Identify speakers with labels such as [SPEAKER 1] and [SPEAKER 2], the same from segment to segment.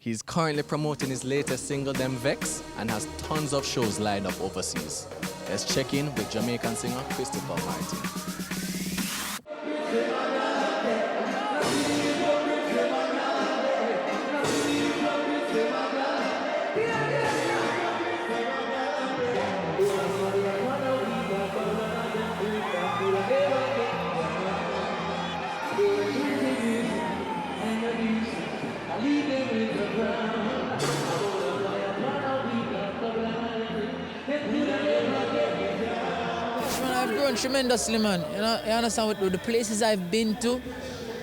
[SPEAKER 1] He's currently promoting his latest single, Them Vex, and has tons of shows lined up overseas. Let's check in with Jamaican singer Christopher Martin.
[SPEAKER 2] I've grown tremendously, man. You know, you understand with the places I've been to,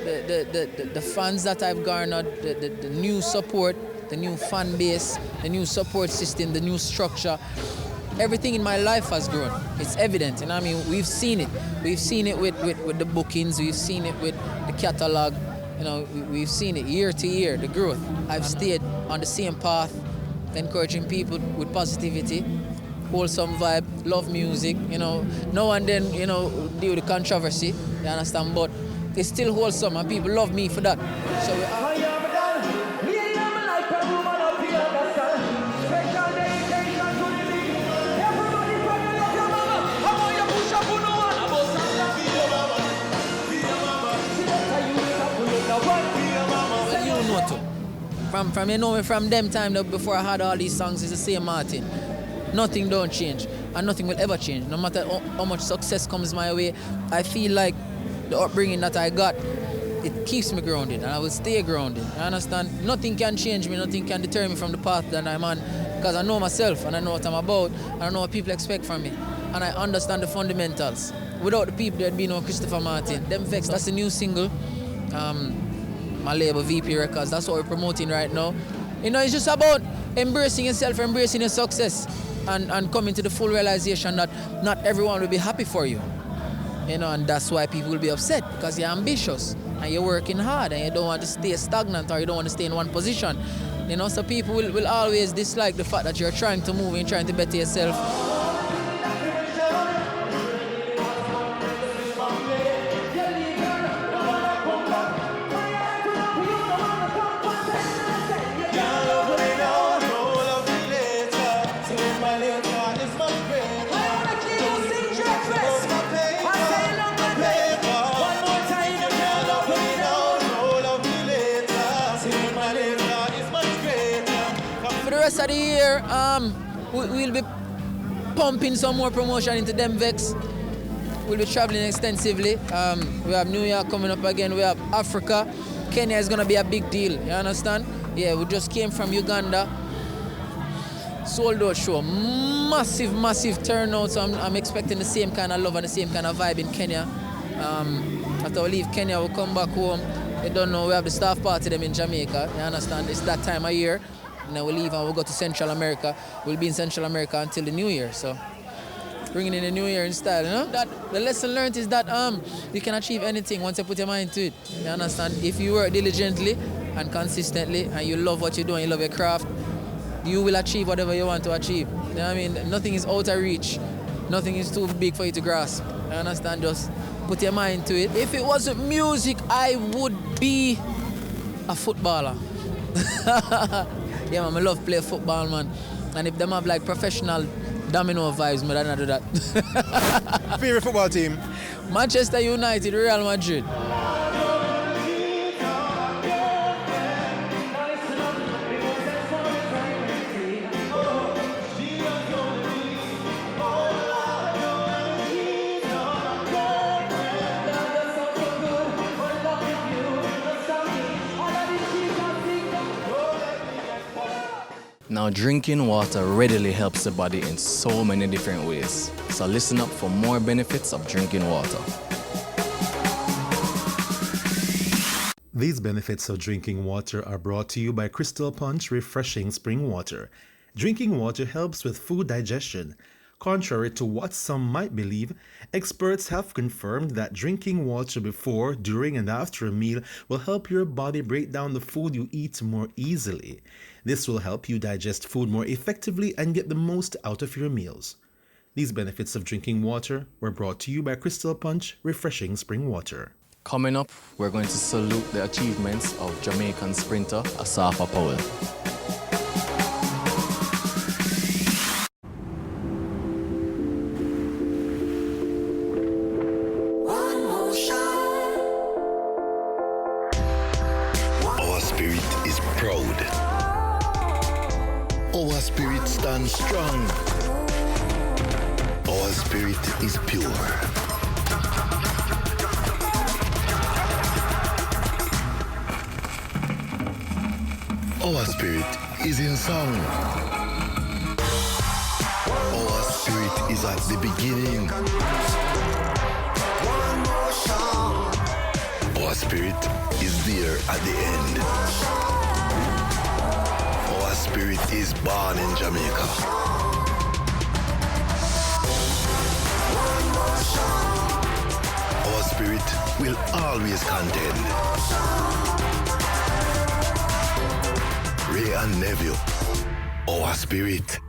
[SPEAKER 2] the fans that I've garnered, the new support, the new fan base, the new support system, the new structure. Everything in my life has grown. It's evident, you know what I mean? We've seen it. We've seen it with the bookings, we've seen it with the catalog, you know, we've seen it year to year, the growth. I've stayed on the same path, encouraging people with positivity, wholesome vibe, love music, you know. Now and then, you know, deal with the controversy, you understand? But it's still wholesome and people love me for that. So From you know me from them time before I had all these songs, it's the same Martin. Nothing don't change and nothing will ever change. No matter how much success comes my way, I feel like the upbringing that I got, it keeps me grounded and I will stay grounded. I understand? Nothing can change me, nothing can deter me from the path that I'm on because I know myself and I know what I'm about and I know what people expect from me. And I understand the fundamentals. Without the people, there'd be no Christopher Martin. Them Vex, that's a new single. My label VP Records, that's what we're promoting right now. You know, it's just about embracing yourself, embracing your success and coming to the full realization that not everyone will be happy for you. You know, and that's why people will be upset because you're ambitious and you're working hard and you don't want to stay stagnant or you don't want to stay in one position. You know, so people will always dislike the fact that you're trying to move and trying to better yourself. Of the year, we'll be pumping some more promotion into Them Vex. We'll be traveling extensively. We have New York coming up again. We have Africa. Kenya is going to be a big deal. You understand? Yeah, we just came from Uganda. Sold out show. Massive turnout. So I'm expecting the same kind of love and the same kind of vibe in Kenya. After we leave Kenya, we'll come back home. You don't know, we have the staff party them in Jamaica. You understand? It's that time of year. And then we'll leave and we'll go to Central America. We'll be in Central America until the New Year. So bringing in the New Year in style, you know? That the lesson learned is that you can achieve anything once you put your mind to it. You understand? If you work diligently and consistently and you love what you do and you love your craft, you will achieve whatever you want to achieve. You know what I mean? Nothing is out of reach. Nothing is too big for you to grasp. You understand? Just put your mind to it. If it wasn't music, I would be a footballer. Yeah, man, I love play football, man. And if them have like professional domino vibes, man, I don't do that.
[SPEAKER 3] Favorite football team?
[SPEAKER 2] Manchester United, Real Madrid.
[SPEAKER 1] Now, drinking water readily helps the body in so many different ways. So listen up for more benefits of drinking water.
[SPEAKER 4] These benefits of drinking water are brought to you by Crystal Punch Refreshing Spring Water. Drinking water helps with food digestion. Contrary to what some might believe, experts have confirmed that drinking water before, during, and after a meal will help your body break down the food you eat more easily. This will help you digest food more effectively and get the most out of your meals. These benefits of drinking water were brought to you by Crystal Punch Refreshing Spring Water.
[SPEAKER 1] Coming up, we're going to salute the achievements of Jamaican sprinter Asafa Powell.
[SPEAKER 3] Our spirit is proud. Our spirit stands strong. Our spirit is pure. Our spirit is in song. Our spirit is at the beginning. Our spirit is there at the end. Our spirit is born in Jamaica. Our spirit will always contend. Ray and Neville, our spirit.